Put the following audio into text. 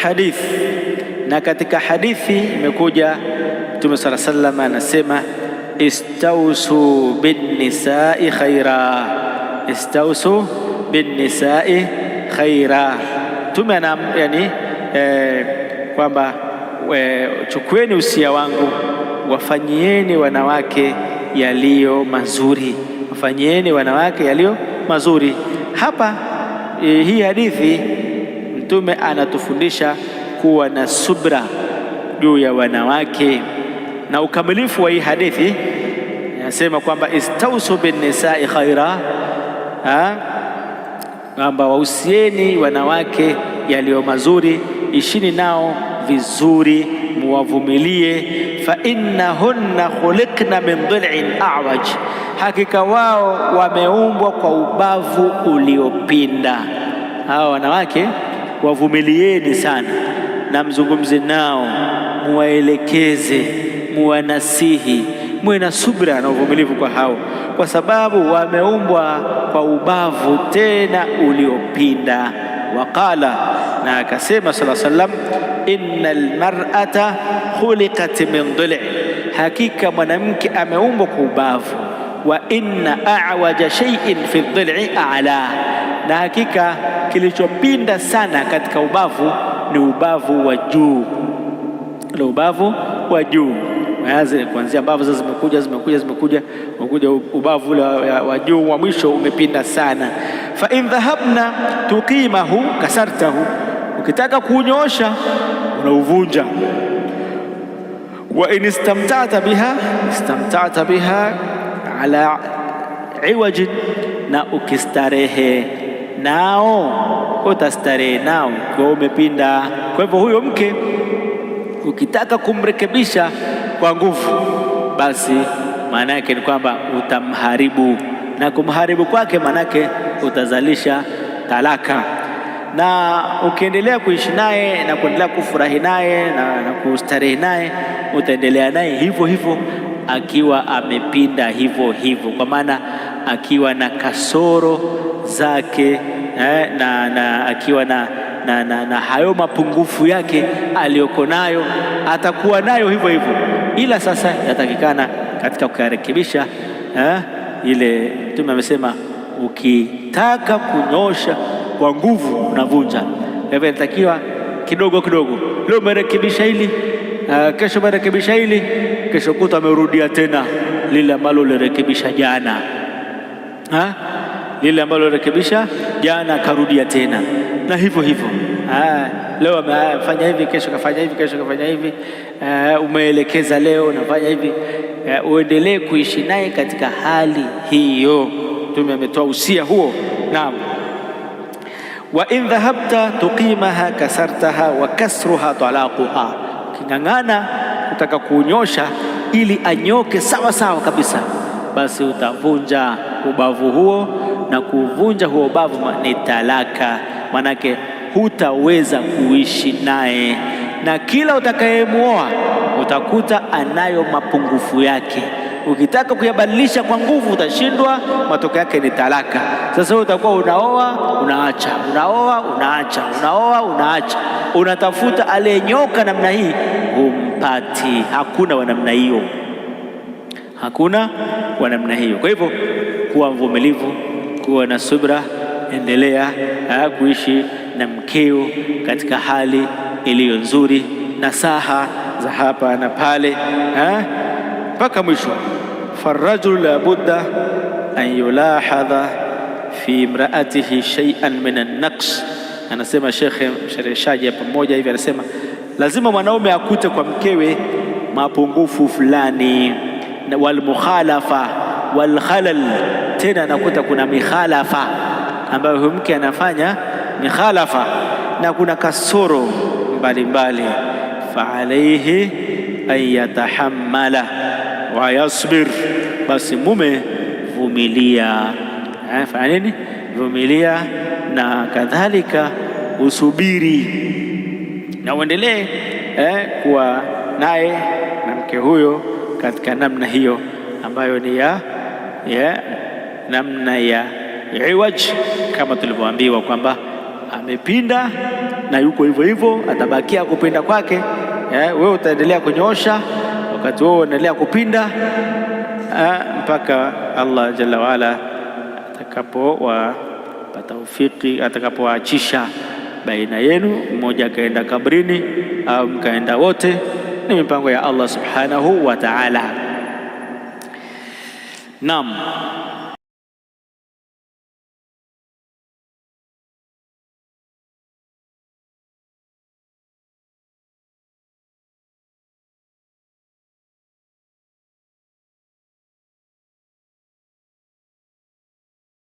hadith, na katika hadithi imekuja Mtume sallallahu alayhi wasallam anasema istausu bin nisai khaira, istausu bin nisai khaira. Mtume yani kwamba chukueni usia wangu, wafanyieni wanawake yaliyo mazuri, wafanyieni wanawake yaliyo mazuri. Hapa hii hadithi Mtume anatufundisha kuwa na subra juu ya wanawake, na ukamilifu wa hii hadithi anasema kwamba istausu bin nisai khaira, kwamba wahusieni wanawake yaliyo mazuri, ishini nao vizuri, muwavumilie. Fa innahunna khuliqna min dhil'in a'waj, hakika wao wameumbwa kwa ubavu uliopinda. Hawa wanawake wavumilieni sana, na mzungumze nao, muwaelekeze, muwanasihi, muwe na subra na uvumilivu kwa hao, kwa sababu wameumbwa kwa ubavu tena uliopinda. Waqala, na akasema sallallahu alayhi wasallam, innal mar'ata khuliqat min dhil', hakika mwanamke ameumbwa kwa ubavu. Wa inna a'waja shay'in fi dhil'i a'la, na hakika kilichopinda sana katika ubavu ni ubavu wa juu, ni ubavu wa juu. Kuanzia mbavu zimekuja ubavu wa juu wa mwisho umepinda sana. Fa in dhahabna tuqimahu kasartahu, ukitaka kuunyosha unauvunja. Wa in istamta'ta biha ala iwajin, na ukistarehe nao utastarehe nao kwa umepinda. Kwa hivyo huyo mke ukitaka kumrekebisha kwa nguvu, basi maana yake ni kwamba utamharibu, na kumharibu kwake maana yake utazalisha talaka. Na ukiendelea kuishi naye na kuendelea kufurahi naye na kustarehe naye, utaendelea naye hivyo hivyo akiwa amepinda hivyo hivyo, kwa maana akiwa na kasoro zake na akiwa na hayo mapungufu yake aliyoko nayo, atakuwa nayo hivyo hivyo. Ila sasa yatakikana katika kuyarekebisha ile Mtume amesema ukitaka kunyosha kwa nguvu unavunja. Kwa hivyo inatakiwa kidogo kidogo. Leo umerekebisha hili, kesho umerekebisha hili, kesho kuta amerudia tena lile ambalo ulirekebisha jana, lile ambalo ulirekebisha jana karudia tena, na hivyo hivyo. Leo amefanya hivi, kesho kafanya hivi, kesho kafanya hivi. Umeelekeza leo unafanya hivi. Uendelee kuishi naye katika hali hiyo. Mtume ametoa usia huo. Naam. Wa in dhahabta tuqimaha kasartaha wa kasruha talaquha, king'ang'ana kutaka kuunyosha ili anyoke sawa sawa kabisa, basi utavunja ubavu huo, na kuvunja huo ubavu ni talaka. Manake hutaweza kuishi naye, na kila utakayemuoa utakuta anayo mapungufu yake. Ukitaka kuyabadilisha kwa nguvu utashindwa, matokeo yake ni talaka. Sasa utakuwa unaoa unaacha, unaoa unaacha, unaoa unaacha, unatafuta aliyenyoka namna hii, humpati. Hakuna wa namna hiyo, hakuna wa namna hiyo. Kwa hivyo kuwa mvumilivu, kuwa na subra, endelea kuishi na mkeo katika hali iliyo nzuri, nasaha za hapa na pale mpaka mwisho. Farrajul la budda an yulahadha fi imraatihi shay'an min an-naqs, anasema shekhe mshereheshaji pamoja hivi, anasema lazima mwanaume akute kwa mkewe mapungufu fulani, wal mukhalafa wal khalal. Tena anakuta kuna mikhalafa ambayo huyo mke anafanya mikhalafa, na kuna kasoro mbalimbali. Fa alayhi an yatahammala wa yasbir, basi mume vumilia. Fanya nini? Vumilia, na kadhalika usubiri, na uendelee kuwa naye na mke huyo katika namna hiyo ambayo ni ya namna ya iwaj, kama tulivyoambiwa kwamba amepinda na yuko hivyo hivyo, atabakia kupinda kwake. Wewe utaendelea kunyoosha, wakati wewe unaendelea kupinda mpaka Allah jalla waala atakapowapa taufiki, atakapowaachisha baina yenu, mmoja akaenda kabrini au mkaenda wote. Ni mipango ya Allah subhanahu wa ta'ala. Naam.